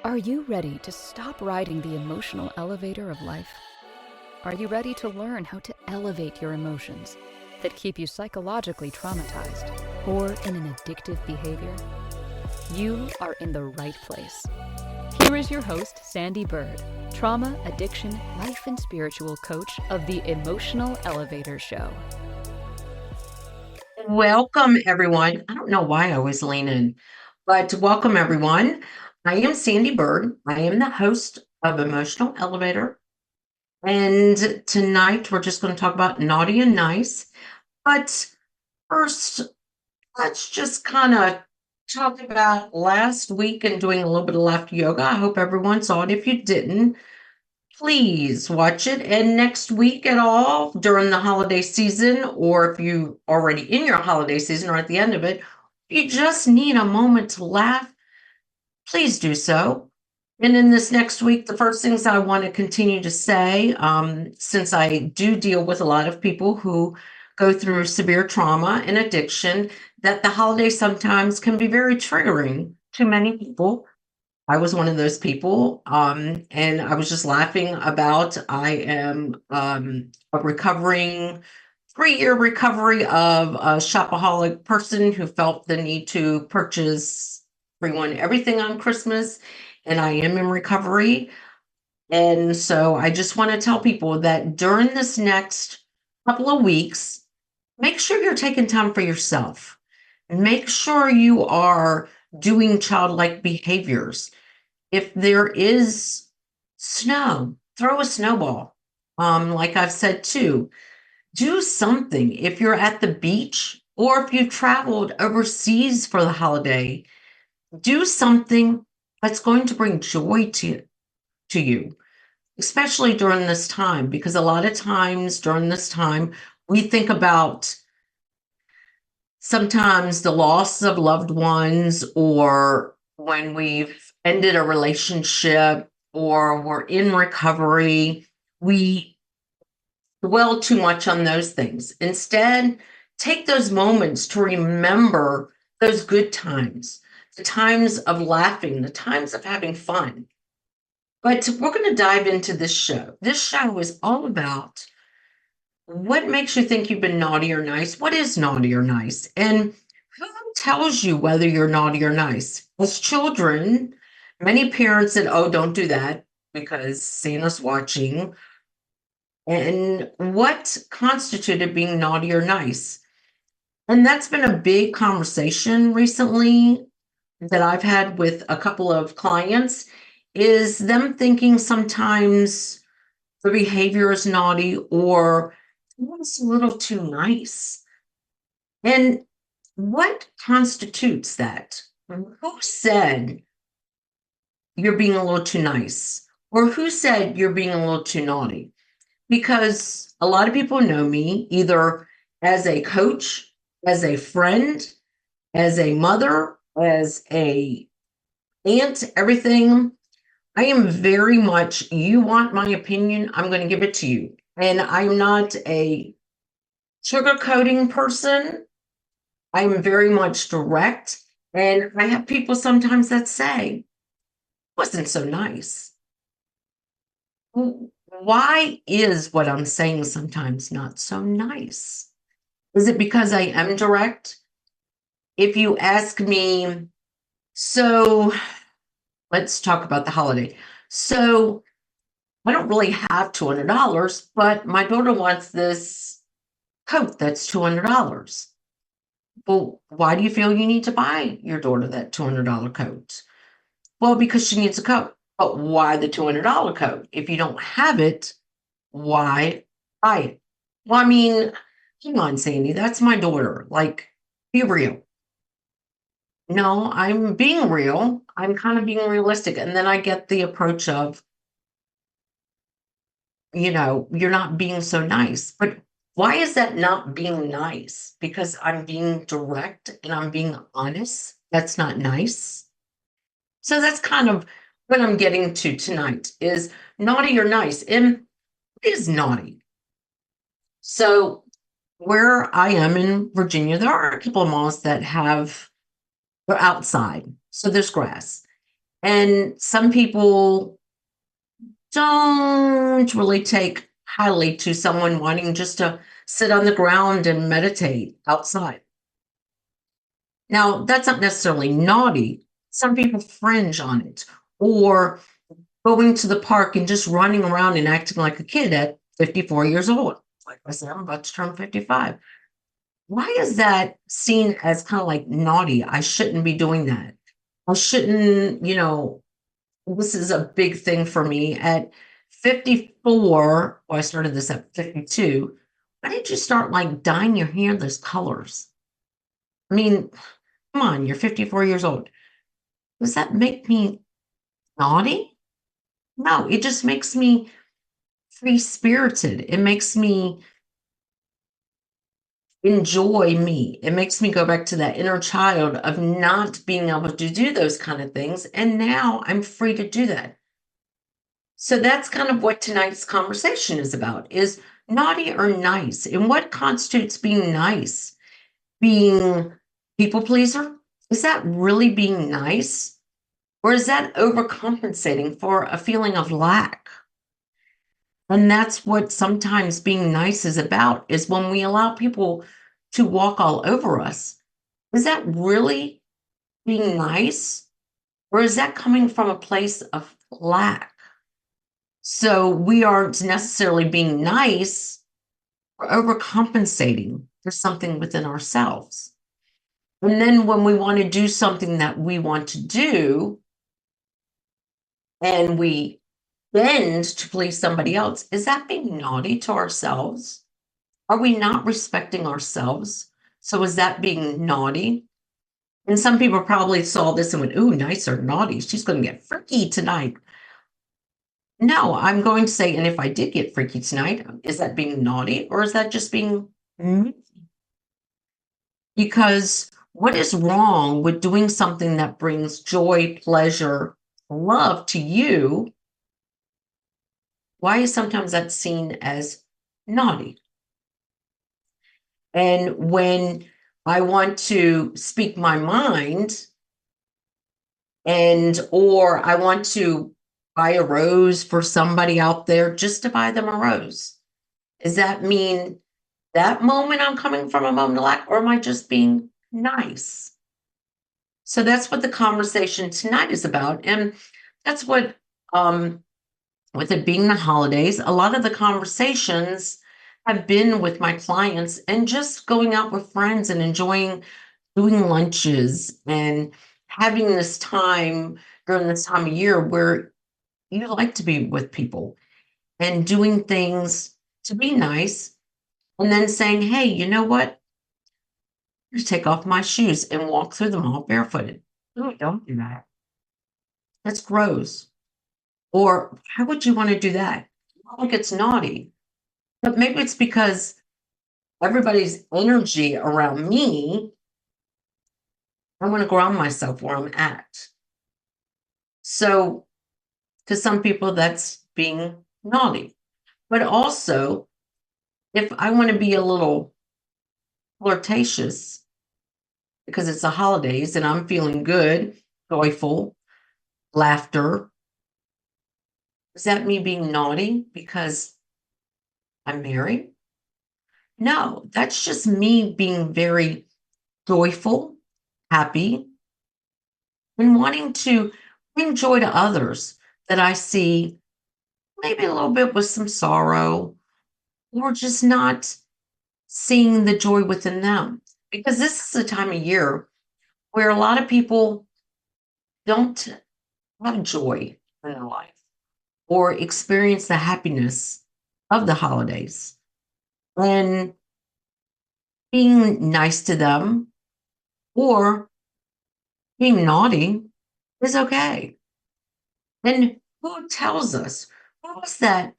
Are you ready to stop riding the emotional elevator of life? Are you ready to learn how to elevate your emotions that keep you psychologically traumatized or in an addictive behavior? You are in the right place. Here is your host, Sandee Byrd, trauma, addiction, life, and spiritual coach of the Emotional Elevator Show. Welcome, everyone. I don't know why I always lean in, but welcome, everyone. I am Sandee Byrd. I am the host of Emotional Elevator. And tonight we're just going to talk about naughty and nice. But first, let's just kind of talk about last week and doing a little bit of laughter yoga. I hope everyone saw it. If you didn't, please watch it. And next week at all during the holiday season, or if you already in your holiday season or at the end of it, if you just need a moment to laugh, please do so. And in this next week, the first things I want to continue to say, since I do deal with a lot of people who go through severe trauma and addiction, that the holidays sometimes can be very triggering to many people. I was one of those people, and I was just laughing about I am a recovering 3-year recovery of a shopaholic person who felt the need to purchase everyone everything on Christmas, and I am in recovery. And so I just want to tell people that during this next couple of weeks, make sure you're taking time for yourself. Make sure you are doing childlike behaviors. If there is snow, throw a snowball. Like I've said too, do something. If you're at the beach or if you've traveled overseas for the holiday, do something that's going to bring joy to you, especially during this time, because a lot of times during this time, we think about sometimes the loss of loved ones or when we've ended a relationship or we're in recovery, we dwell too much on those things. Instead, take those moments to remember those good times, the times of laughing, the times of having fun. But we're going to dive into this show. This show is all about what makes you think you've been naughty or nice? What is naughty or nice? And who tells you whether you're naughty or nice? As children, many parents said, oh, don't do that because Santa's watching. And what constituted being naughty or nice? And that's been a big conversation recently that I've had with a couple of clients is them thinking sometimes the behavior is naughty or it's a little too nice. And what constitutes that? Who said you're being a little too nice? Or who said you're being a little too naughty? Because a lot of people know me either as a coach, as a friend, as a mother, as a aunt, everything. I am very much, you want my opinion, I'm going to give it to you. And I'm not a sugarcoating person. I'm very much direct. And I have people sometimes that say, wasn't so nice. Why is what I'm saying sometimes not so nice? Is it because I am direct? If you ask me, so let's talk about the holiday. So I don't really have $200, but my daughter wants this coat that's $200. Well, why do you feel you need to buy your daughter that $200 coat? Well, because she needs a coat. But why the $200 coat? If you don't have it, why buy it? Well, I mean, come on, Sandy, that's my daughter. Like, be real. No, I'm being real. I'm kind of being realistic. And then I get the approach of, you're not being so nice. But why is that not being nice? Because I'm being direct and I'm being honest. That's not nice. So that's kind of what I'm getting to tonight is naughty or nice. And what is naughty? So where I am in Virginia, there are a couple of malls that they're outside. So there's grass. And some people don't really take highly to someone wanting just to sit on the ground and meditate outside. Now, that's not necessarily naughty. Some people fringe on it, or going to the park and just running around and acting like a kid at 54 years old. Like I said, I'm about to turn 55. Why is that seen as kind of like naughty? I shouldn't be doing that. I shouldn't, this is a big thing for me. At 54, well, I started this at 52. Why did you start like dyeing your hair those colors? I mean, come on, you're 54 years old. Does that make me naughty? No, it just makes me free spirited. It makes me enjoy me. It makes me go back to that inner child of not being able to do those kind of things. And now I'm free to do that. So that's kind of what tonight's conversation is about, is naughty or nice, and what constitutes being nice. Being people pleaser? Is that really being nice? Or is that overcompensating for a feeling of lack? And that's what sometimes being nice is about, is when we allow people to walk all over us. Is that really being nice? Or is that coming from a place of lack? So we aren't necessarily being nice, we're overcompensating for something within ourselves. And then when we want to do something that we want to do and we bend to please somebody else, is that being naughty to ourselves? Are we not respecting ourselves? So is that being naughty? And some people probably saw this and went, ooh, nice or naughty. She's going to get freaky tonight. No, I'm going to say, and if I did get freaky tonight, is that being naughty or is that just being me? Because what is wrong with doing something that brings joy, pleasure, love to you? Why is sometimes that seen as naughty? And when I want to speak my mind, and or I want to buy a rose for somebody out there, just to buy them a rose, does that mean that moment I'm coming from a moment of lack, or am I just being nice? So that's what the conversation tonight is about. And that's what, with it being the holidays, a lot of the conversations have been with my clients and just going out with friends and enjoying doing lunches and having this time during this time of year where you like to be with people and doing things to be nice, and then saying, hey, you know what? Just take off my shoes and walk through the mall barefooted. No, don't do that. That's gross. Or how would you want to do that? Not like it's naughty, but maybe it's because everybody's energy around me, I want to ground myself where I'm at. So to some people, that's being naughty. But also, if I want to be a little flirtatious because it's the holidays and I'm feeling good, joyful, laughter, is that me being naughty because I'm married? No, that's just me being very joyful, happy, and wanting to bring joy to others that I see maybe a little bit with some sorrow, or just not seeing the joy within them. Because this is a time of year where a lot of people don't have joy in their life or experience the happiness of the holidays. And being nice to them or being naughty is okay. And who tells us? Who is that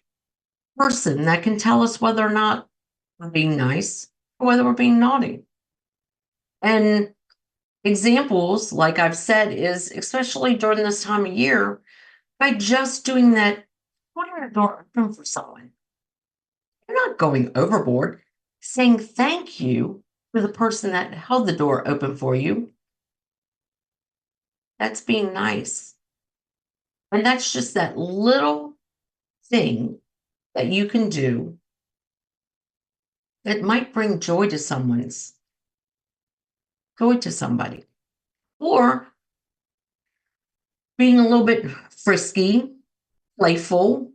person that can tell us whether or not we're being nice or whether we're being naughty? And examples, like I've said, is especially during this time of year, by just doing that, holding the door open for someone. You're not going overboard. Saying thank you to the person that held the door open for you. That's being nice. And that's just that little thing that you can do that might bring joy to somebody. Or being a little bit frisky, playful,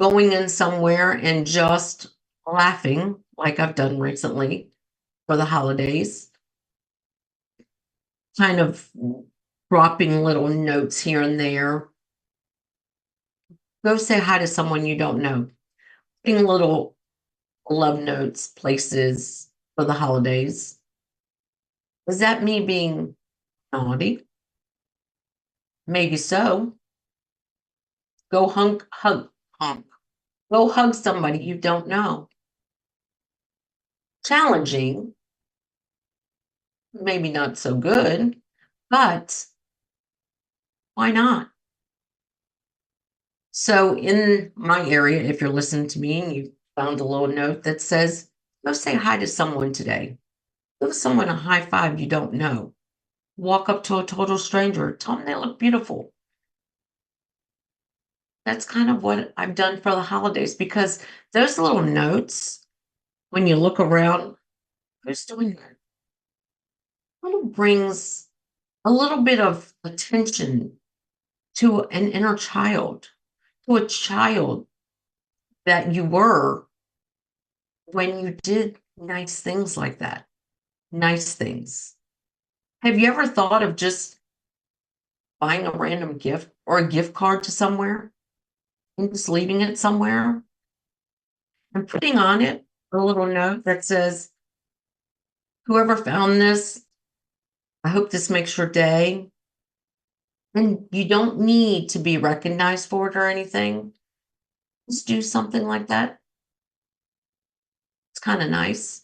going in somewhere and just laughing like I've done recently for the holidays, kind of dropping little notes here and there. Go say hi to someone you don't know. Putting little love notes places for the holidays. Is that me being naughty? Maybe so. Go hug. Go hug somebody you don't know. Challenging, maybe not so good, but why not? So, in my area, if you're listening to me and you found a little note that says, go say hi to someone today. Give someone a high five you don't know. Walk up to a total stranger, tell them they look beautiful. That's kind of what I've done for the holidays because those little notes, when you look around, who's doing that? Kind of brings a little bit of attention to an inner child, to a child that you were when you did nice things like that. Nice things. Have you ever thought of just buying a random gift or a gift card to somewhere and just leaving it somewhere and putting on it a little note that says, whoever found this, I hope this makes your day. And you don't need to be recognized for it or anything. Just do something like that. It's kind of nice.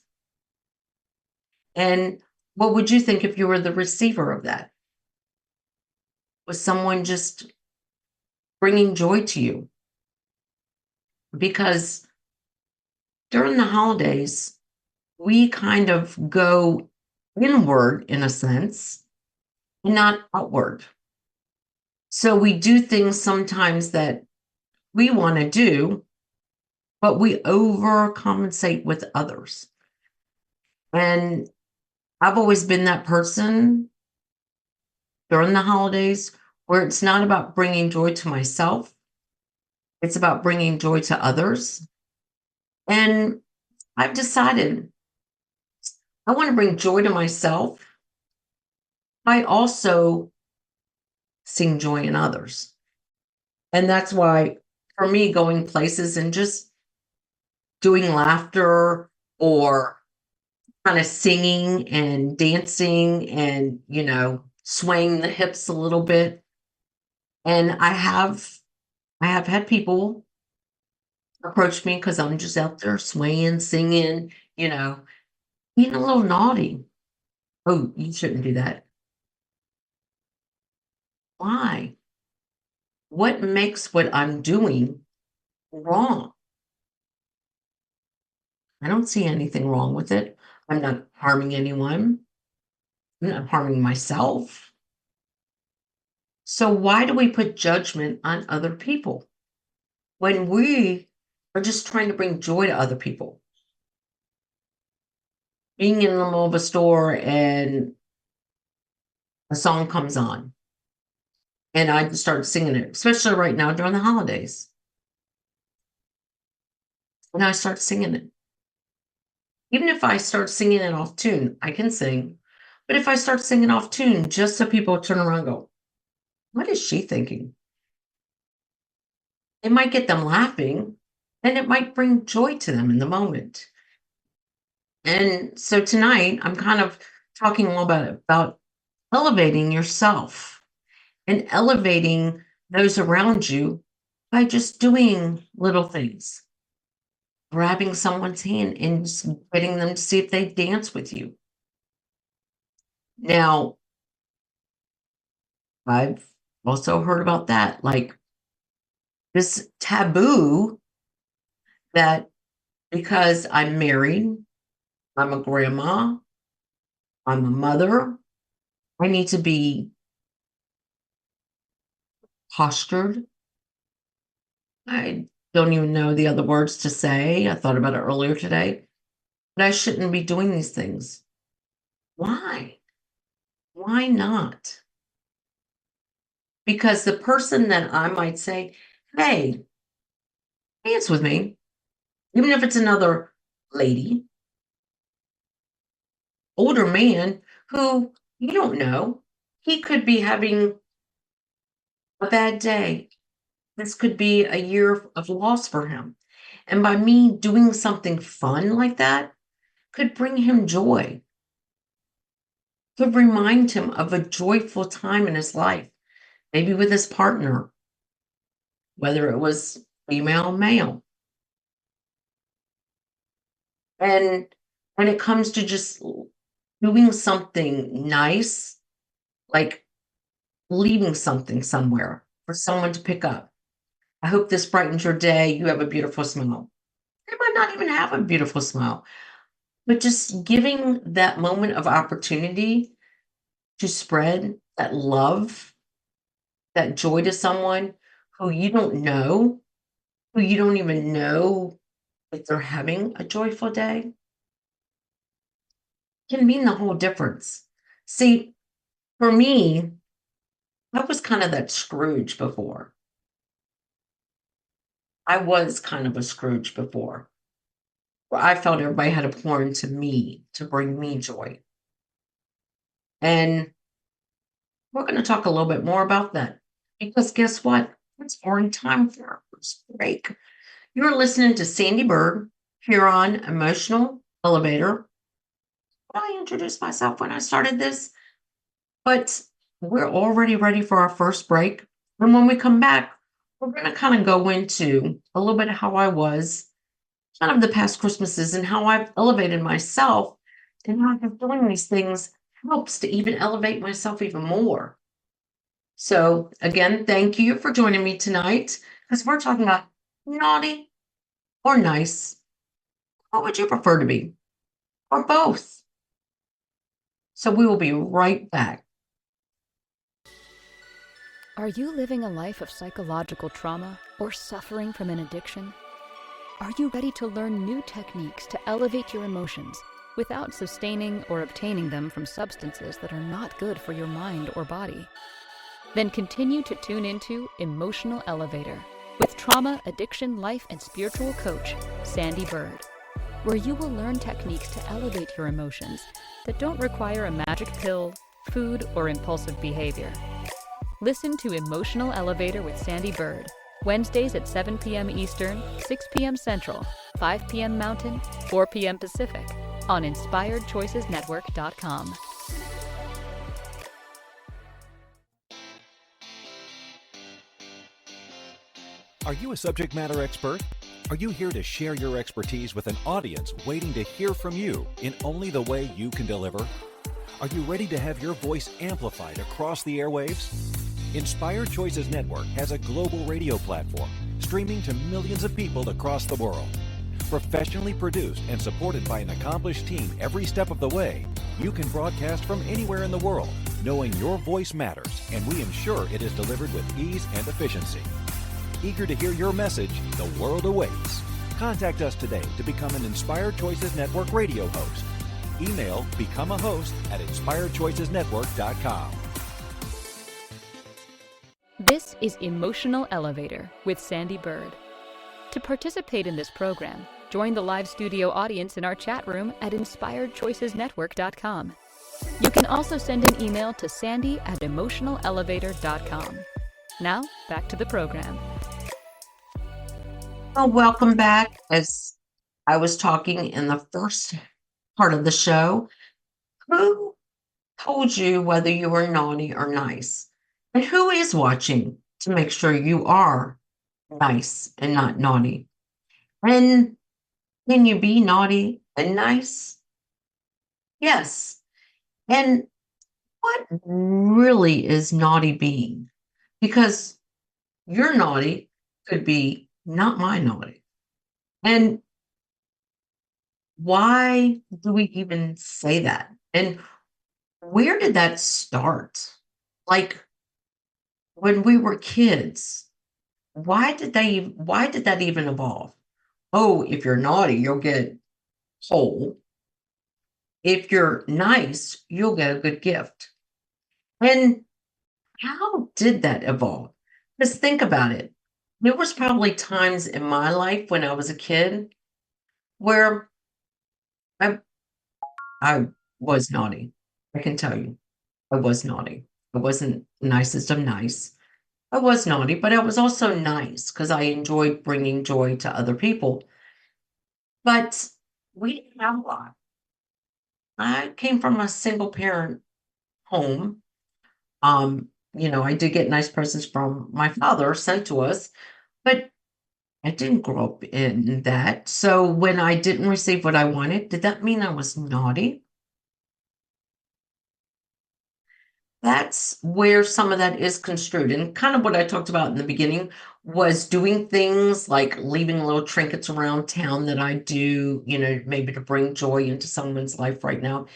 And what would you think if you were the receiver of that? Was someone just bringing joy to you? Because during the holidays, we kind of go inward in a sense and not outward. So we do things sometimes that we want to do, but we overcompensate with others. And I've always been that person during the holidays where it's not about bringing joy to myself, it's about bringing joy to others. And I've decided I want to bring joy to myself. I also sing joy in others. And that's why, for me, going places and just doing laughter or kind of singing and dancing and, swaying the hips a little bit. And I have had people approach me because I'm just out there swaying, singing, being a little naughty. Oh, you shouldn't do that. Why? What makes what I'm doing wrong? I don't see anything wrong with it. I'm not harming anyone. I'm not harming myself. So why do we put judgment on other people when we are just trying to bring joy to other people? Being in the middle of a store and a song comes on and I just start singing it, especially right now during the holidays. And I start singing it. Even if I start singing it off tune, I can sing. But if I start singing off tune, just so people turn around and go, what is she thinking? It might get them laughing and it might bring joy to them in the moment. And so tonight, I'm kind of talking a little bit about elevating yourself and elevating those around you by just doing little things, grabbing someone's hand and just getting them to see if they dance with you. Now, I've also heard about that, like this taboo that because I'm married, I'm a grandma, I'm a mother, I need to be postured. I don't even know the other words to say. I thought about it earlier today, but I shouldn't be doing these things. Why? Why not? Because the person that I might say, hey, dance with me, even if it's another lady, older man who you don't know, he could be having a bad day. This could be a year of loss for him. And by me doing something fun like that could bring him joy, could remind him of a joyful time in his life, maybe with his partner, whether it was female, male. And when it comes to just doing something nice, like leaving something somewhere for someone to pick up. I hope this brightens your day. You have a beautiful smile. They might not even have a beautiful smile, but just giving that moment of opportunity to spread that love, that joy to someone who you don't know, who you don't even know if they're having a joyful day, can mean the whole difference. See, for me, I was kind of that Scrooge before. I was kind of a Scrooge before, where I felt everybody had to pour into me to bring me joy. And we're going to talk a little bit more about that because guess what? It's pouring time for our first break. You're listening to Sandee Byrd here on Emotional Elevator. I introduced myself when I started this, but we're already ready for our first break. And when we come back, we're going to kind of go into a little bit of how I was, kind of the past Christmases, and how I've elevated myself, and how I've doing these things helps to even elevate myself even more. So, again, thank you for joining me tonight because we're talking about naughty or nice. What would you prefer to be? Or both? So, we will be right back. Are you living a life of psychological trauma or suffering from an addiction? Are you ready to learn new techniques to elevate your emotions without sustaining or obtaining them from substances that are not good for your mind or body? Then continue to tune into Emotional Elevator with trauma, addiction, life, and spiritual coach, Sandee Byrd, where you will learn techniques to elevate your emotions that don't require a magic pill, food, or impulsive behavior. Listen to Emotional Elevator with Sandee Byrd, Wednesdays at 7 p.m. Eastern, 6 p.m. Central, 5 p.m. Mountain, 4 p.m. Pacific, on InspiredChoicesNetwork.com. Are you a subject matter expert? Are you here to share your expertise with an audience waiting to hear from you in only the way you can deliver? Are you ready to have your voice amplified across the airwaves? Inspired Choices Network has a global radio platform streaming to millions of people across the world. Professionally produced and supported by an accomplished team every step of the way, you can broadcast from anywhere in the world, knowing your voice matters, and we ensure it is delivered with ease and efficiency. Eager to hear your message, the world awaits. Contact us today to become an Inspired Choices Network radio host. Email become a host at inspiredchoicesnetwork.com. This is Emotional Elevator with Sandee Byrd. To participate in this program, join the live studio audience in our chat room at inspiredchoicesnetwork.com. You can also send an email to sandy@emotionalelevator.com. Now, back to the program. Well, welcome back. As I was talking in the first part of the show, who told you whether you were naughty or nice? And who is watching to make sure you are nice and not naughty? And can you be naughty and nice? Yes. And what really is naughty being? Because your naughty could be not my naughty. And why do we even say that? And where did that start? Like, when we were kids, why did that even evolve? Oh, if you're naughty, you'll get whole. If you're nice, you'll get a good gift. And how did that evolve? Because think about it. There was probably times in my life when I was a kid where I I was naughty. I can tell you, I was naughty. I wasn't the nicest of nice. I was naughty, but I was also nice because I enjoyed bringing joy to other people. But we didn't have a lot. I came from a single parent home. I did get nice presents from my father sent to us, but I didn't grow up in that. So when I didn't receive what I wanted, did that mean I was naughty? That's where some of that is construed. And kind of what I talked about in the beginning was doing things like leaving little trinkets around town that I do, maybe to bring joy into someone's life right now,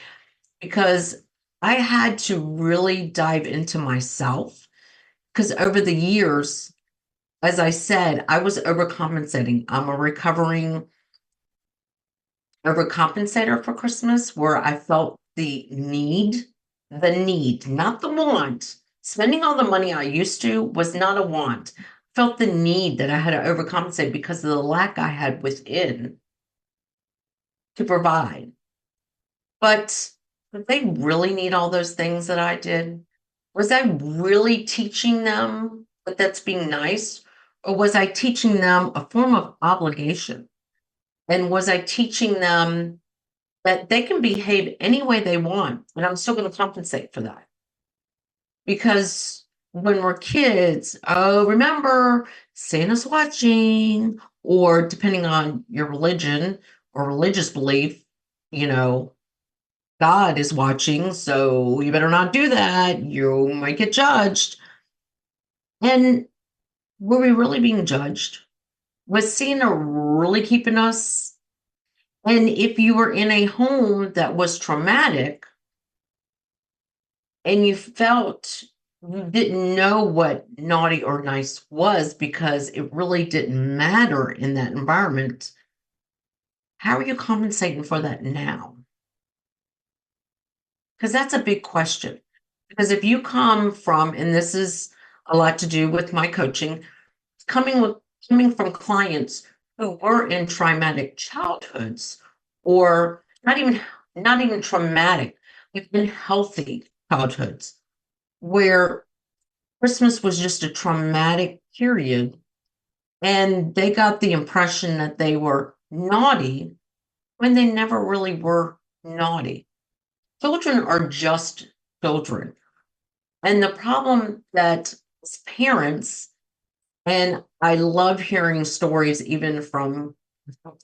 because I had to really dive into myself. Because over the years, as I said, I was overcompensating. I'm a recovering overcompensator for Christmas, where I felt the need, not the want. Spending all the money I used to was not a want. Felt the need that I had to overcompensate because of the lack I had within to provide. But did they really need all those things that I did? Was I really teaching them that that's being nice? Or was I teaching them a form of obligation? And was I teaching them that they can behave any way they want, and I'm still going to compensate for that? Because when we're kids, oh, remember, Santa's watching, or depending on your religion or religious belief, you know, God is watching, so you better not do that. You might get judged. And were we really being judged? Was Santa really keeping us? And if you were in a home that was traumatic and you felt you didn't know what naughty or nice was because it really didn't matter in that environment, how are you compensating for that now? Because that's a big question. Because if you come from, and this is a lot to do with my coaching, coming from clients who were in traumatic childhoods, or not even traumatic, but in healthy childhoods, where Christmas was just a traumatic period, and they got the impression that they were naughty when they never really were naughty. Children are just children. And the problem that as parents, and I love hearing stories even from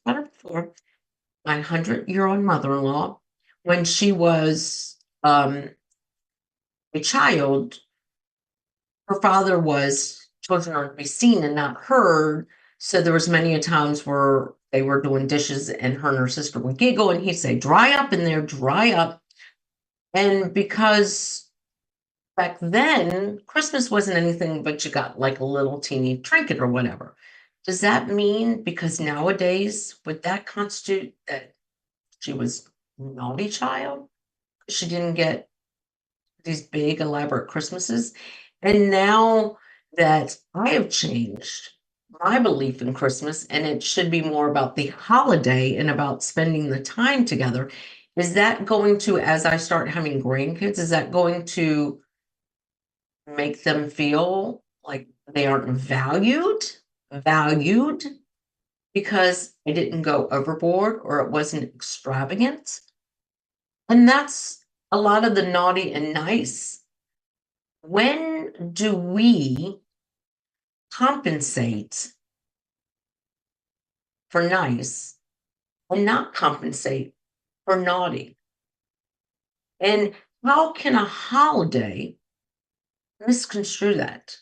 my 100-year-old mother-in-law, when she was a child, her father was children are to be seen and not heard. So there was many a times where they were doing dishes and her and her sister would giggle and he'd say, dry up in there, dry up. And because back then, Christmas wasn't anything but you got like a little teeny trinket or whatever. Does that mean because nowadays would that constitute that she was a naughty child? She didn't get these big elaborate Christmases. And now that I have changed my belief in Christmas, and it should be more about the holiday and about spending the time together, is that going to, as I start having grandkids, is that going to make them feel like they aren't valued because I didn't go overboard or it wasn't extravagant? And that's a lot of the naughty and nice. When do we compensate for nice and not compensate for naughty? And how can a holiday misconstrue that?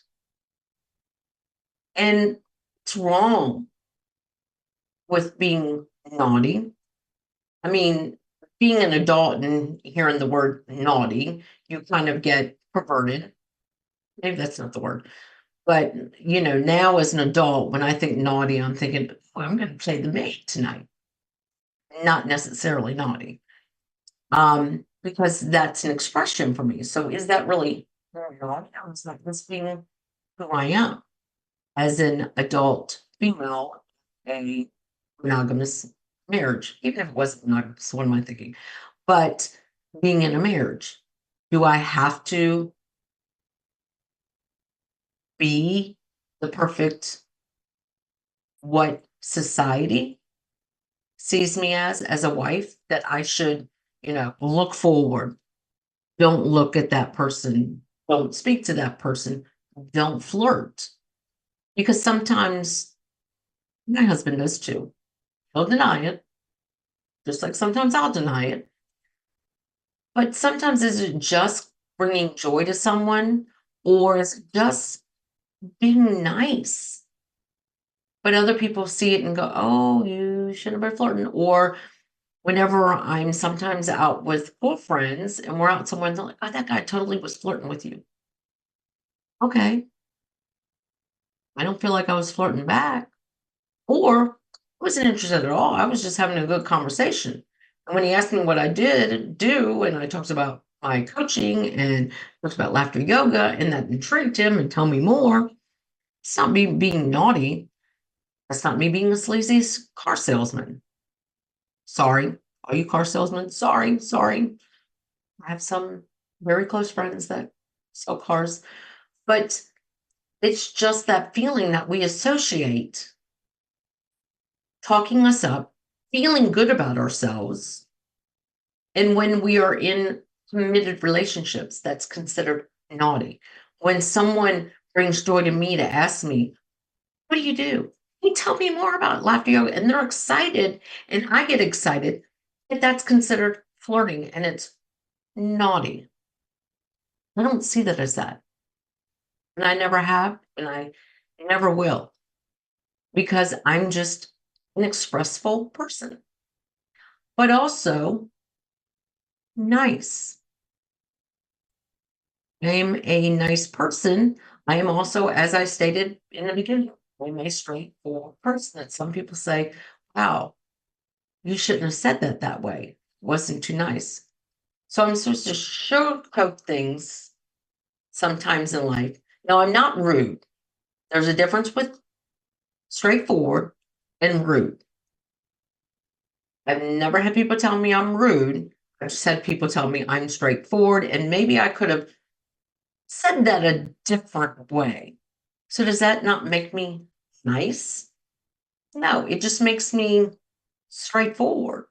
And what's wrong with being naughty? I mean, being an adult and hearing the word naughty, you kind of get perverted. maybe that's not the word. But, now as an adult, when I think naughty, I'm thinking, oh, I'm going to play the maid tonight. Not necessarily naughty. Because that's an expression for me. So is that really naughty? No, it's not. That's being who I am as an adult female, a monogamous marriage. Even if it wasn't monogamous, what am I thinking? But being in a marriage, do I have to be the perfect what society sees me as a wife, that I should, look forward. Don't look at that person. Don't speak to that person. Don't flirt. Because sometimes my husband does too. He'll deny it, just like sometimes I'll deny it. But sometimes is it just bringing joy to someone, or is it just being nice? But other people see it and go, oh, you shouldn't have been flirting. Or whenever I'm sometimes out with girlfriends and we're out somewhere, and they're like, oh, that guy totally was flirting with you. Okay. I don't feel like I was flirting back. Or I wasn't interested at all. I was just having a good conversation. And when he asked me what I did do, and I talked about my coaching and talked about laughter yoga, and that intrigued him and tell me more, it's not me being naughty. That's not me being a sleazy car salesman. Sorry. Are you car salesmen? Sorry, sorry. I have some very close friends that sell cars, but it's just that feeling that we associate talking us up, feeling good about ourselves. And when we are in committed relationships, that's considered naughty. When someone brings joy to me to ask me, what do you do? Hey, tell me more about laughter yoga. And they're excited, and I get excited, but that's considered flirting, and it's naughty. I don't see that as that. And I never have, and I never will, because I'm just an expressful person, but also nice. I'm a nice person. I am also, as I stated in the beginning, I'm a straightforward person. And some people say, wow, you shouldn't have said that way. It wasn't too nice. So I'm supposed to sugarcoat things sometimes in life. Now, I'm not rude. There's a difference with straightforward and rude. I've never had people tell me I'm rude. I've just had people tell me I'm straightforward, and maybe I could have said that a different way. So does that not make me nice? No, it just makes me straightforward.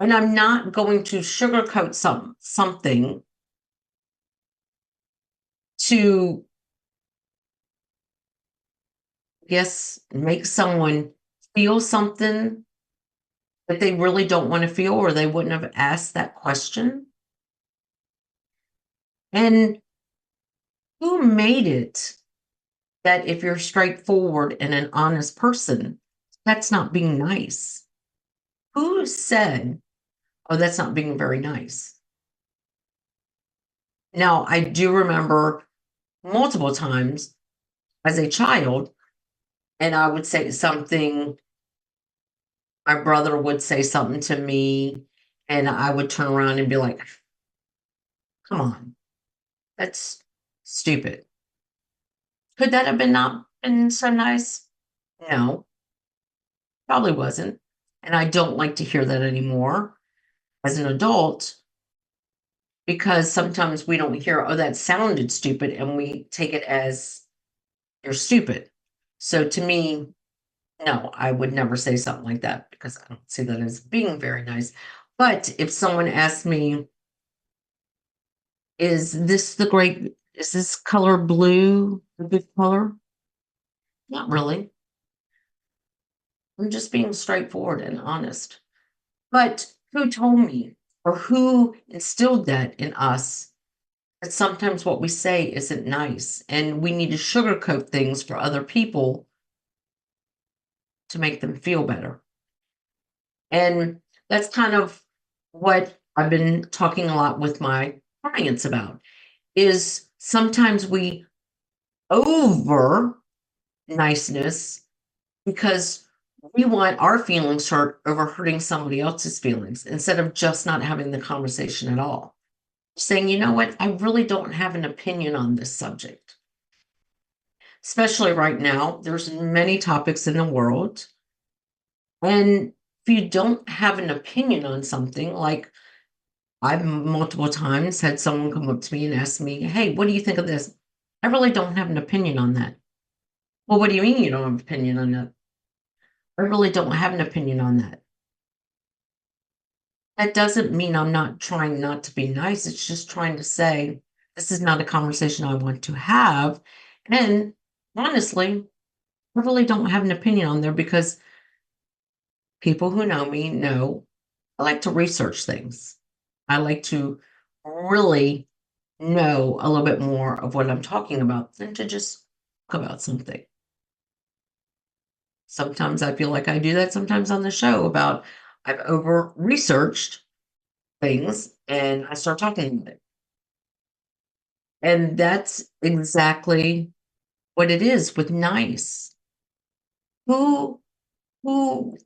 And I'm not going to sugarcoat something to, I guess, make someone feel something that they really don't want to feel, or they wouldn't have asked that question. And who made it that if you're straightforward and an honest person, that's not being nice? Who said, oh, that's not being very nice? Now, I do remember multiple times as a child, and I would say something, my brother would say something to me, and I would turn around and be like, come on, that's stupid. Could that have been not been so nice? No, probably wasn't. And I don't like to hear that anymore as an adult, because sometimes we don't hear, oh, that sounded stupid, and we take it as you're stupid. So to me, no, I would never say something like that, because I don't see that as being very nice. But if someone asked me, is this color blue a good color? Not really. I'm just being straightforward and honest. But who told me, or who instilled that in us, that sometimes what we say isn't nice, and we need to sugarcoat things for other people to make them feel better? And that's kind of what I've been talking a lot with my clients about, is sometimes we over niceness because we want our feelings hurt over hurting somebody else's feelings instead of just not having the conversation at all. Saying, you know what, I really don't have an opinion on this subject. Especially right now, there's many topics in the world. And if you don't have an opinion on something, like I've multiple times had someone come up to me and ask me, hey, what do you think of this? I really don't have an opinion on that. Well, what do you mean you don't have an opinion on that? I really don't have an opinion on that. That doesn't mean I'm not trying not to be nice. It's just trying to say, this is not a conversation I want to have. And honestly, I really don't have an opinion on there because people who know me know I like to research things. I like to really know a little bit more of what I'm talking about than to just talk about something. Sometimes I feel like I do that sometimes on the show about I've over researched things and I start talking about it. And that's exactly what it is with nice. Who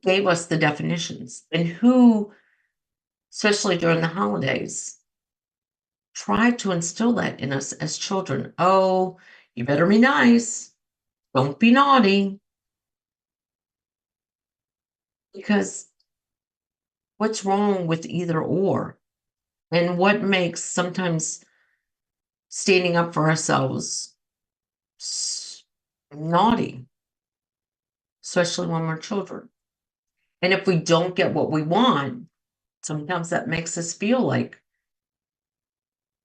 gave us the definitions and who, especially during the holidays, tried to instill that in us as children? Oh, you better be nice. Don't be naughty. Because what's wrong with either or? And what makes sometimes standing up for ourselves naughty, especially when we're children? And if we don't get what we want, sometimes that makes us feel like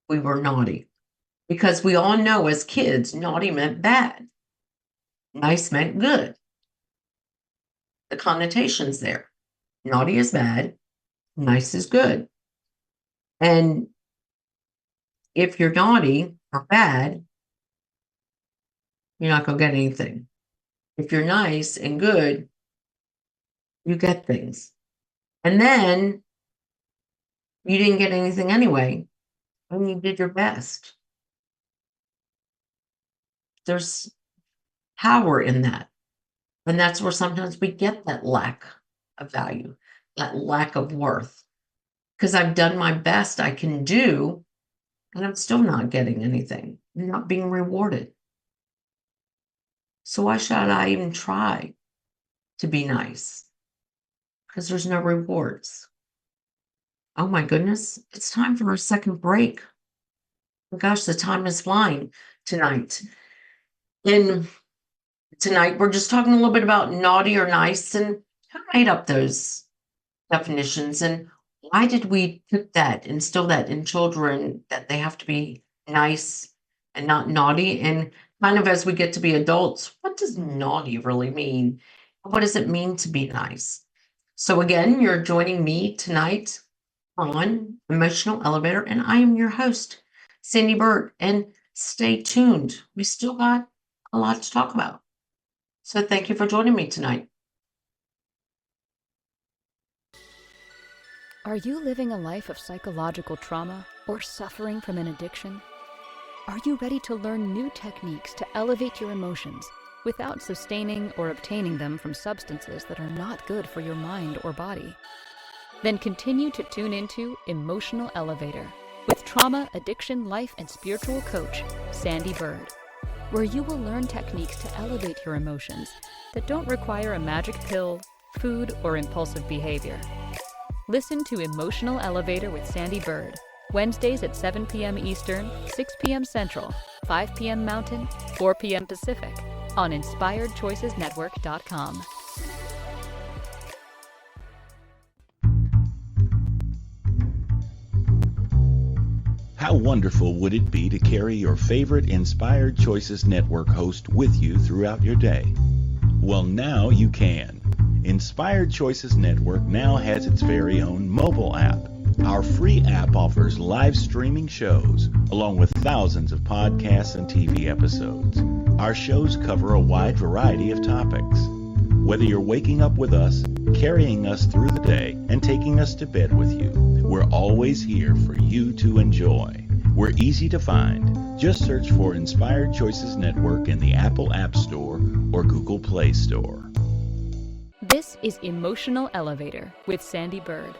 we were naughty. Because we all know as kids, naughty meant bad. Nice meant good. The connotation's there. Naughty is bad. Nice is good. And if you're naughty or bad, you're not going to get anything. If you're nice and good, you get things. And then you didn't get anything anyway, and you did your best. There's power in that. And that's where sometimes we get that lack of value, that lack of worth. Because I've done my best I can do, and I'm still not getting anything. I'm not being rewarded. So why should I even try to be nice? Because there's no rewards. Oh my goodness, it's time for a second break. Oh gosh, the time is flying tonight. And tonight we're just talking a little bit about naughty or nice and who made up those definitions and why did we put that, instill that in children that they have to be nice and not naughty? And kind of as we get to be adults, what does naughty really mean? What does it mean to be nice? So again, you're joining me tonight on Emotional Elevator, and I am your host, Sandee Byrd. And stay tuned. We still got a lot to talk about. So thank you for joining me tonight. Are you living a life of psychological trauma or suffering from an addiction? Are you ready to learn new techniques to elevate your emotions without sustaining or obtaining them from substances that are not good for your mind or body? Then continue to tune into Emotional Elevator with trauma, addiction, life, and spiritual coach, Sandee Byrd, where you will learn techniques to elevate your emotions that don't require a magic pill, food, or impulsive behavior. Listen to Emotional Elevator with Sandee Byrd, Wednesdays at 7 p.m. Eastern, 6 p.m. Central, 5 p.m. Mountain, 4 p.m. Pacific, on InspiredChoicesNetwork.com. How wonderful would it be to carry your favorite Inspired Choices Network host with you throughout your day? Well, now you can. Inspired Choices Network now has its very own mobile app. Our free app offers live streaming shows, along with thousands of podcasts and TV episodes. Our shows cover a wide variety of topics. Whether you're waking up with us, carrying us through the day, and taking us to bed with you, we're always here for you to enjoy. We're easy to find. Just search for Inspired Choices Network in the Apple App Store or Google Play Store. This is Emotional Elevator with Sandee Byrd.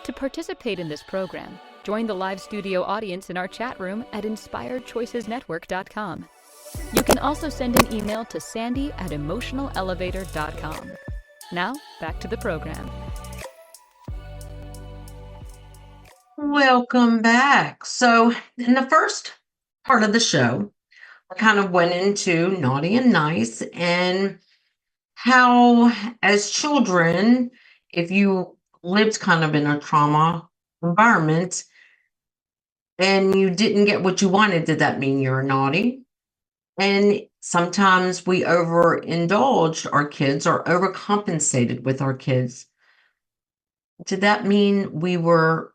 To participate in this program, join the live studio audience in our chat room at inspiredchoicesnetwork.com. You can also send an email to sandy@emotionalelevator.com. Now, back to the program. Welcome back. So, in the first part of the show, I kind of went into naughty and nice and how, as children, if you lived kind of in a trauma environment and you didn't get what you wanted, did that mean you're naughty? And sometimes we overindulged our kids or overcompensated with our kids. Did that mean we were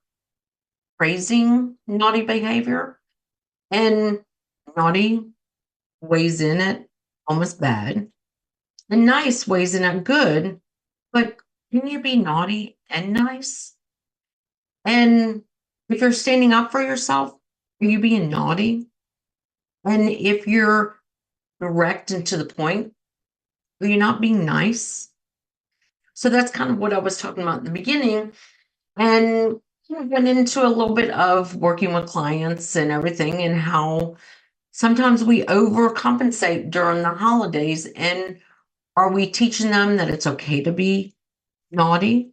praising naughty behavior? And naughty weighs in at almost bad, and nice weighs in at good. But can you be naughty and nice? And if you're standing up for yourself, are you being naughty? And if you're direct and to the point, are you not being nice? So that's kind of what I was talking about in the beginning. And I went into a little bit of working with clients and everything, and how sometimes we overcompensate during the holidays. And are we teaching them that it's okay to be naughty?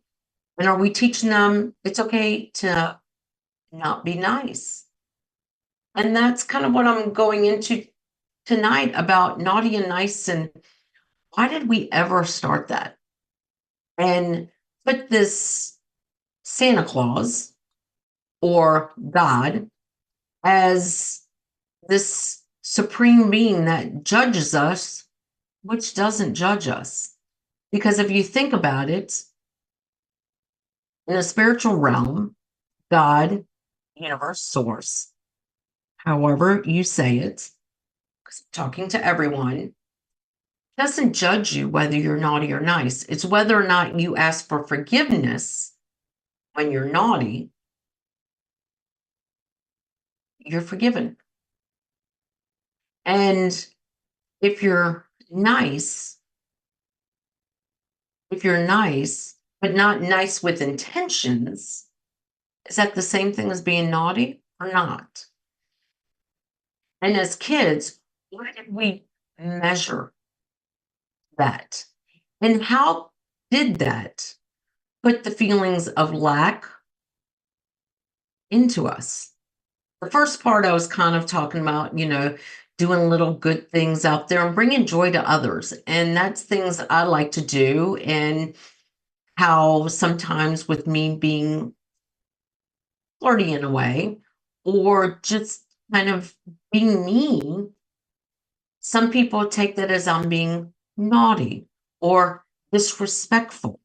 And are we teaching them it's okay to not be nice? And that's kind of what I'm going into tonight, about naughty and nice, and why did we ever start that? And put this Santa Claus or God as this supreme being that judges us, which doesn't judge us. Because if you think about it, in a spiritual realm, God, universe, source, however you say it, because I'm talking to everyone, doesn't judge you whether you're naughty or nice. It's whether or not you ask for forgiveness when you're naughty, you're forgiven. And if you're nice, but not nice with intentions, is that the same thing as being naughty or not? And as kids, why did we measure that? And how did that put the feelings of lack into us? The first part I was kind of talking about, doing little good things out there and bringing joy to others. And that's things I like to do. And how sometimes with me being flirty in a way, or just kind of being mean, some people take that as I'm being naughty or disrespectful.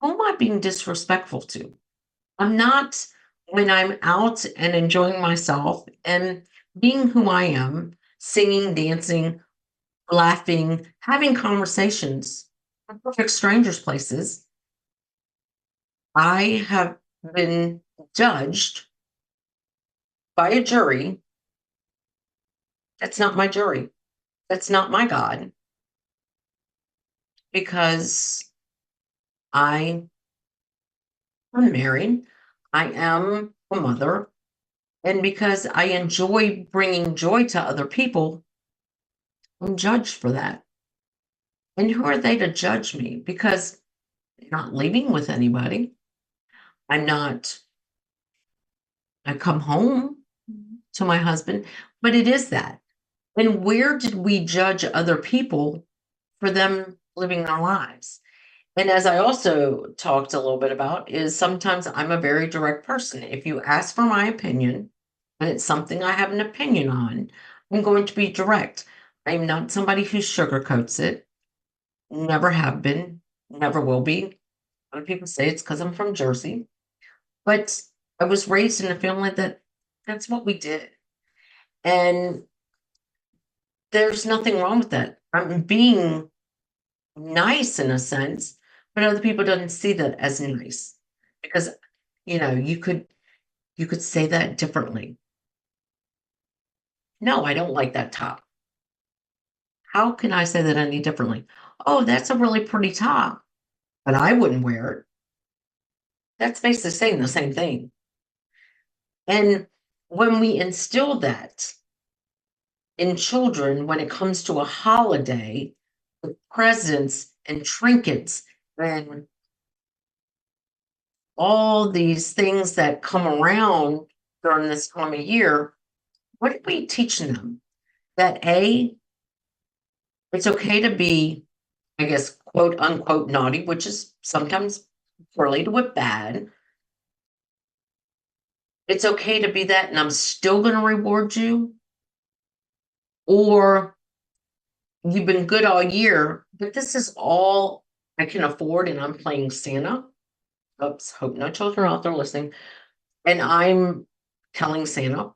Who am I being disrespectful to? I'm not, when I'm out and enjoying myself and being who I am, singing, dancing, laughing, having conversations in perfect strangers places. I have been judged by a jury. That's not my jury. That's not my God. Because I am married, I am a mother, and because I enjoy bringing joy to other people, I'm judged for that. And who are they to judge me? Because I'm not living with anybody. I come home to my husband, but it is that. And where did we judge other people for them living their lives? And as I also talked a little bit about, is sometimes I'm a very direct person. If you ask for my opinion and it's something I have an opinion on, I'm going to be direct. I'm not somebody who sugarcoats it. Never have been, never will be. A lot of people say it's because I'm from Jersey, but I was raised in a family that's what we did. And there's nothing wrong with that. I'm being nice in a sense, but other people don't see that as nice, because you could say that differently. No, I don't like that top. How can I say that any differently? Oh, that's a really pretty top, but I wouldn't wear it. That's basically saying the same thing. And when we instill that in children, when it comes to a holiday, with presents and trinkets and all these things that come around during this time of year, what are we teaching them? That A, it's okay to be, I guess, quote unquote naughty, which is sometimes related with bad. It's okay to be that, and I'm still going to reward you. Or you've been good all year, but this is all I can afford, and I'm playing Santa. Oops, hope no children are out there listening. And I'm telling Santa,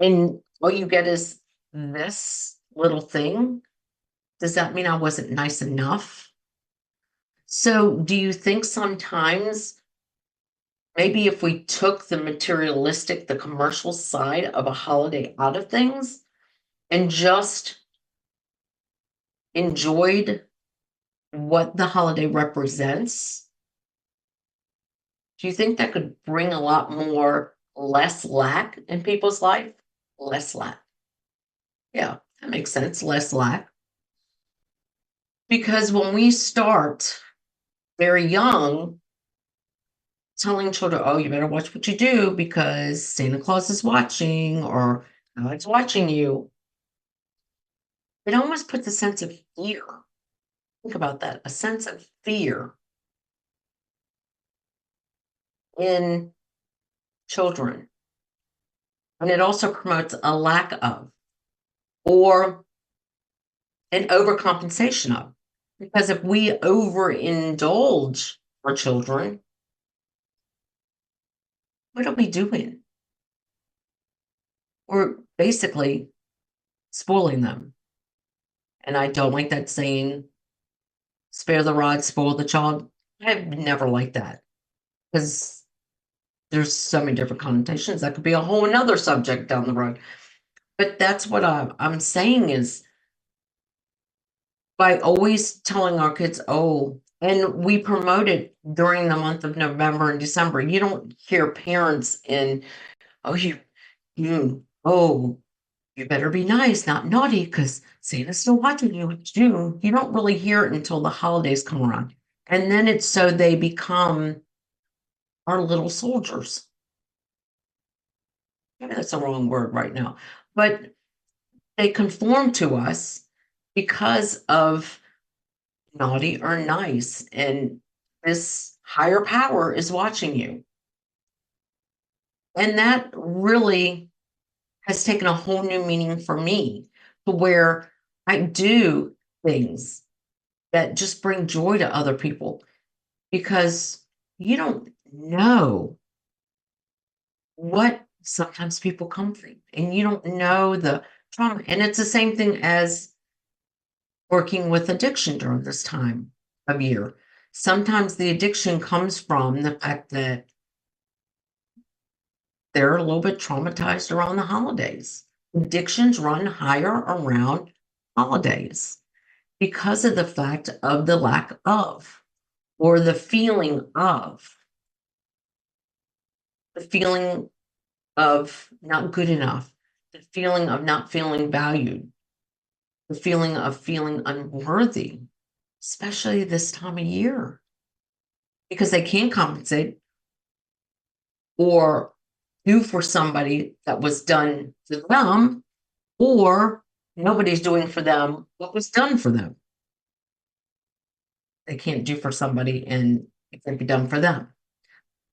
and all you get is this little thing. Does that mean I wasn't nice enough? So, do you think sometimes maybe if we took the materialistic, the commercial side of a holiday out of things and just enjoyed what the holiday represents, do you think that could bring a lot more less lack in people's life? Less lack. Yeah, that makes sense. Less lack. Because when we start very young telling children, oh, you better watch what you do because Santa Claus is watching or God's watching you, it almost puts a sense of fear. Think about that, a sense of fear in children. And it also promotes a lack of or an overcompensation of. Because if we overindulge our children, what are we doing? We're basically spoiling them. And I don't like that saying, spare the rod, spoil the child. I've never liked that because there's so many different connotations. That could be a whole another subject down the road. But that's what I'm saying is by always telling our kids, oh, and we promote it during the month of November and December. You don't hear parents in, oh, oh, you better be nice, not naughty, because Santa's still watching you. It's June. You don't really hear it until the holidays come around. And then it's so they become our little soldiers. Maybe that's the wrong word right now. But they conform to us because of naughty or nice. And this higher power is watching you. And that really has taken a whole new meaning for me to where I do things that just bring joy to other people because you don't know what sometimes people come through and you don't know the trauma. And it's the same thing as working with addiction during this time of year. Sometimes the addiction comes from the fact that they're a little bit traumatized around the holidays. Addictions run higher around holidays because of the fact of the lack of, or the feeling of not good enough, the feeling of not feeling valued, the feeling of feeling unworthy, especially this time of year, because they can't compensate or do for somebody that was done to them, or nobody's doing for them what was done for them. They can't do for somebody and it can be done for them.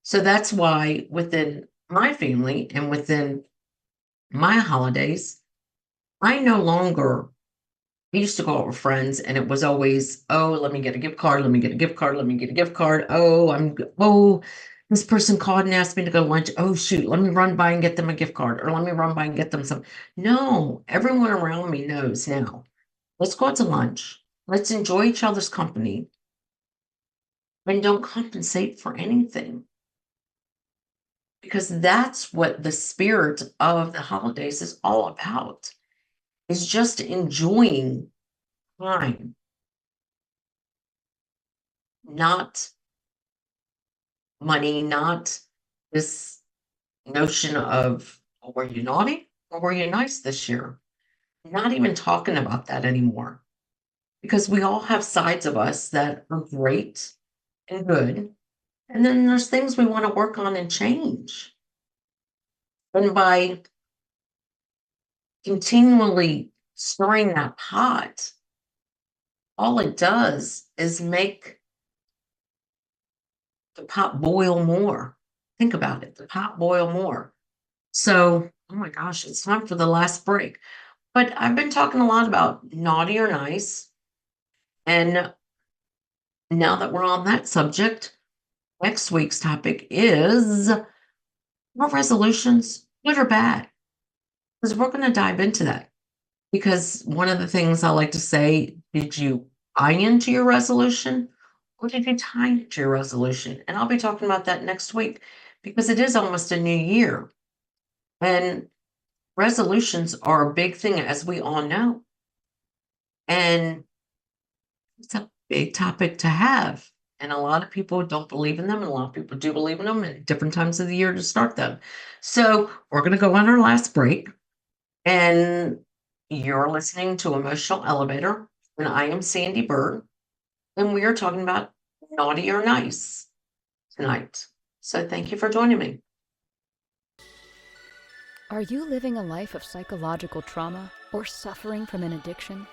So that's why within my family and within my holidays, I no longer, I used to go out with friends and it was always, oh, let me get a gift card, let me get a gift card, let me get a gift card. Oh, this person called and asked me to go to lunch. Oh, shoot, let me run by and get them a gift card, or let me run by and get them some. No, everyone around me knows now. Let's go out to lunch. Let's enjoy each other's company and don't compensate for anything. because that's what the spirit of the holidays is all about, is just enjoying time, not money, not this notion of, oh, were you naughty or were you nice this year? Not even talking about that anymore, because we all have sides of us that are great and good. And then there's things we want to work on and change. And by continually stirring that pot, all it does is make the pot boil more. Think about it, the pot boil more. So, oh my gosh, it's time for the last break. But I've been talking a lot about naughty or nice. And now that we're on that subject, next week's topic is, are resolutions good or bad? Because we're going to dive into that. Because one of the things I like to say, did you buy into your resolution or did you tie into your resolution? And I'll be talking about that next week, because it is almost a new year. And resolutions are a big thing, as we all know. And it's a big topic to have. And a lot of people don't believe in them, and a lot of people do believe in them at different times of the year to start them. So we're going to go on our last break. And you're listening to Emotional Elevator, and I am Sandee Byrd, and we are talking about naughty or nice tonight. So thank you for joining me. Are you living a life of psychological trauma or suffering from an addiction?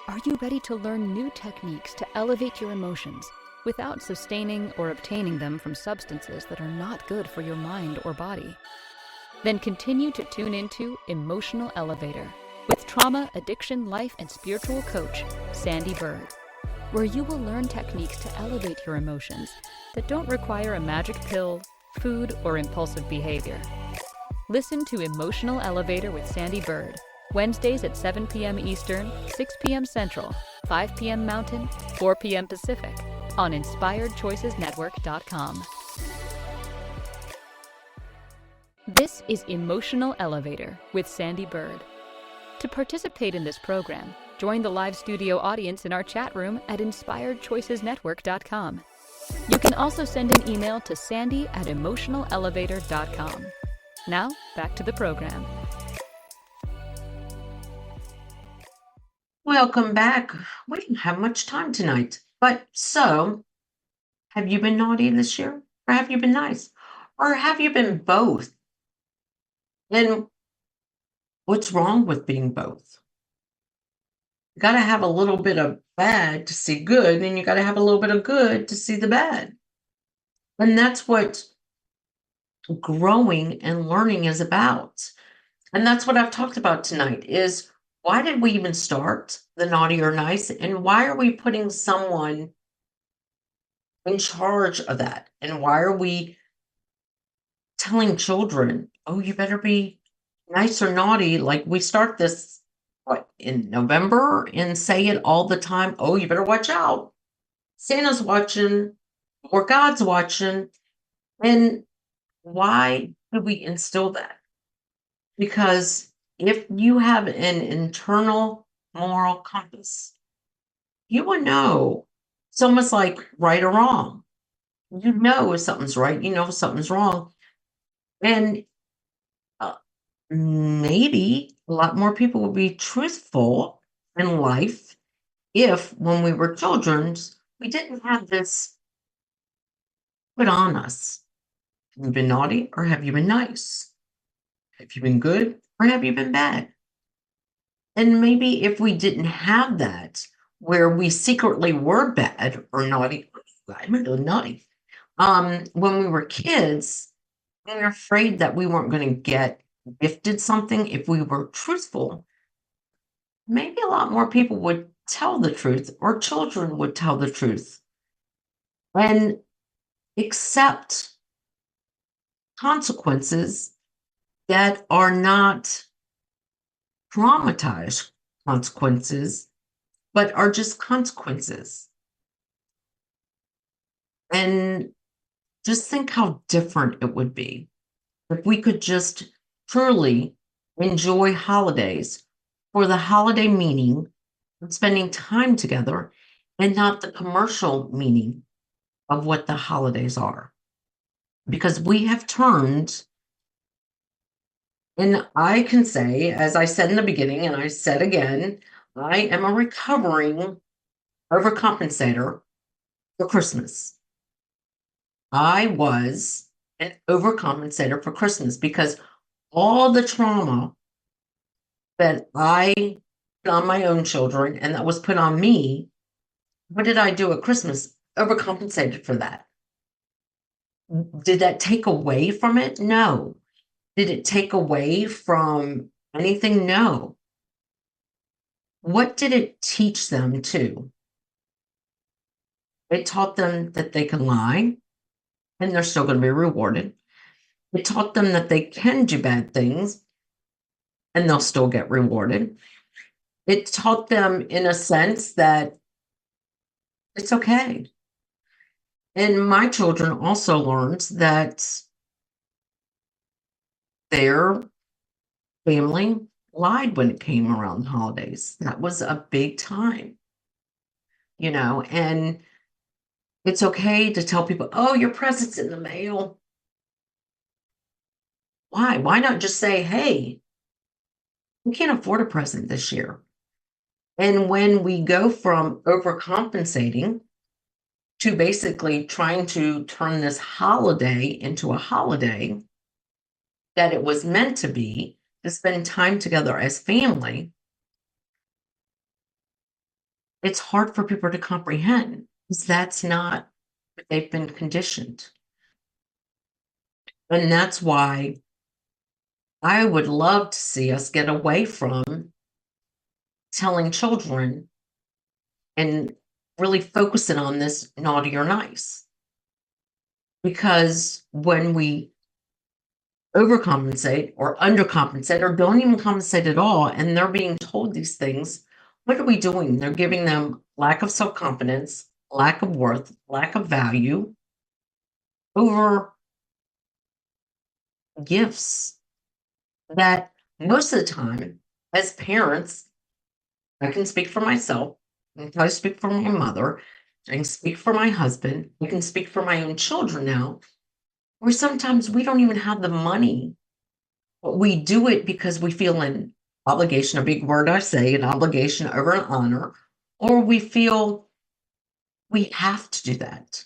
Are you ready to learn new techniques to elevate your emotions without sustaining or obtaining them from substances that are not good for your mind or body? Then continue to tune into Emotional Elevator with trauma, addiction, life, and spiritual coach, Sandee Byrd, where you will learn techniques to elevate your emotions that don't require a magic pill, food, or impulsive behavior. Listen to Emotional Elevator with Sandee Byrd, Wednesdays at 7 p.m. Eastern, 6 p.m. Central, 5 p.m. Mountain, 4 p.m. Pacific, on InspiredChoicesNetwork.com. This is Emotional Elevator with Sandee Byrd. To participate in this program, join the live studio audience in our chat room at InspiredChoicesNetwork.com. You can also send an email to sandy@emotionalelevator.com. Now, back to the program. Welcome back. We don't have much time tonight. But so, have you been naughty this year? Or have you been nice? Or have you been both? And what's wrong with being both? You got to have a little bit of bad to see good, and you got to have a little bit of good to see the bad. And that's what growing and learning is about. And that's what I've talked about tonight, is why did we even start the naughty or nice? And why are we putting someone in charge of that? And why are we telling children, oh, you better be nice or naughty? Like, we start this, what, in November, and say it all the time. Oh, you better watch out. Santa's watching, or God's watching. And why do we instill that? Because if you have an internal moral compass, you will know. It's almost like right or wrong. You know if something's right, you know if something's wrong. And maybe a lot more people would be truthful in life if, when we were children, we didn't have this put on us. Have you been naughty or have you been nice? Have you been good or have you been bad? And maybe if we didn't have that, where we secretly were bad or naughty, I'm really naughty. When we were kids, we were afraid that we weren't going to get gifted something if we were truthful. Maybe a lot more people would tell the truth, or children would tell the truth and accept consequences that are not traumatized consequences, but are just consequences. And just think how different it would be. if we could just truly enjoy holidays for the holiday meaning of spending time together and not the commercial meaning of what the holidays are. Because we have turned, and I can say, as I said in the beginning, and I said again, I am a recovering overcompensator for Christmas. I was an overcompensator for Christmas because all the trauma that I put on my own children and that was put on me, what did I do at Christmas? Overcompensated for that. Did that take away from it? No. Did it take away from anything? No. What did it teach them too? It taught them that they can lie and they're still going to be rewarded. It taught them that they can do bad things and they'll still get rewarded. It taught them, in a sense, that it's okay. And my children also learned that their family lied when it came around the holidays. That was a big time, and it's okay to tell people, oh, your present's in the mail. Why? Why not just say, hey, we can't afford a present this year? And when we go from overcompensating to basically trying to turn this holiday into a holiday that it was meant to be, to spend time together as family, it's hard for people to comprehend because that's not what they've been conditioned. And that's why I would love to see us get away from telling children and really focusing on this naughty or nice. Because when we overcompensate or undercompensate or don't even compensate at all, and they're being told these things, what are we doing? They're giving them lack of self-confidence, lack of worth, lack of value over gifts that most of the time, as parents, I can speak for myself, I can speak for my mother, I can speak for my husband, I can speak for my own children now, where sometimes we don't even have the money, but we do it because we feel an obligation, a big word I say, an obligation over an honor, or we feel we have to do that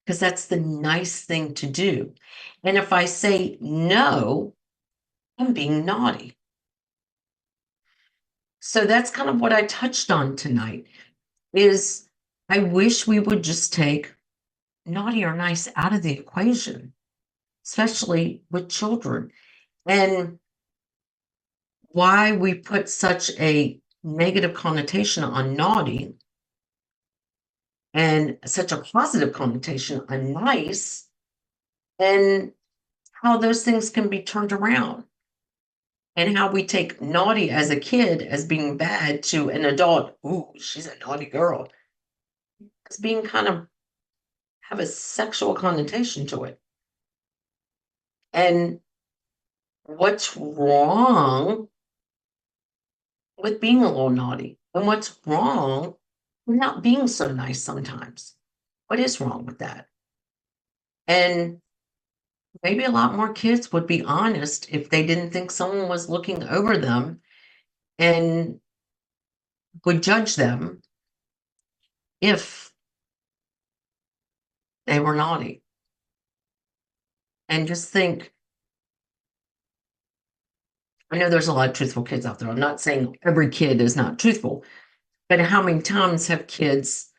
because that's the nice thing to do. And if I say no, I'm being naughty. So that's kind of what I touched on tonight, is I wish we would just take naughty or nice out of the equation, especially with children. And why we put such a negative connotation on naughty and such a positive connotation on nice, and how those things can be turned around. And how we take naughty as a kid as being bad to an adult, ooh, she's a naughty girl, as being kind of have a sexual connotation to it. And what's wrong with being a little naughty? And what's wrong with not being so nice sometimes? What is wrong with that? And maybe a lot more kids would be honest if they didn't think someone was looking over them and would judge them if they were naughty. And just think, I know there's a lot of truthful kids out there. I'm not saying every kid is not truthful, but how many times have kids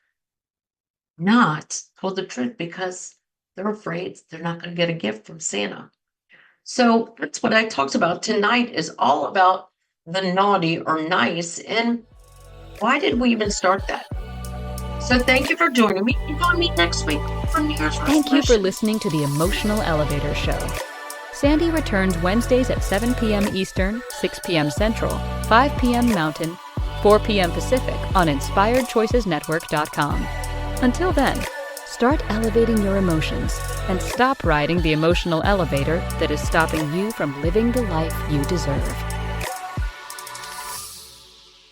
not told the truth because they're afraid they're not going to get a gift from Santa? So that's what I talked about tonight, is all about the naughty or nice, and why did we even start that? So thank you for joining me. Join me next week for New Year's resolution. Thank you for listening to the Emotional Elevator Show. Sandee returns Wednesdays at 7 p.m. Eastern, 6 p.m. Central, 5 p.m. Mountain, 4 p.m. Pacific on InspiredChoicesNetwork.com. Until then, Start elevating your emotions and stop riding the emotional elevator that is stopping you from living the life you deserve.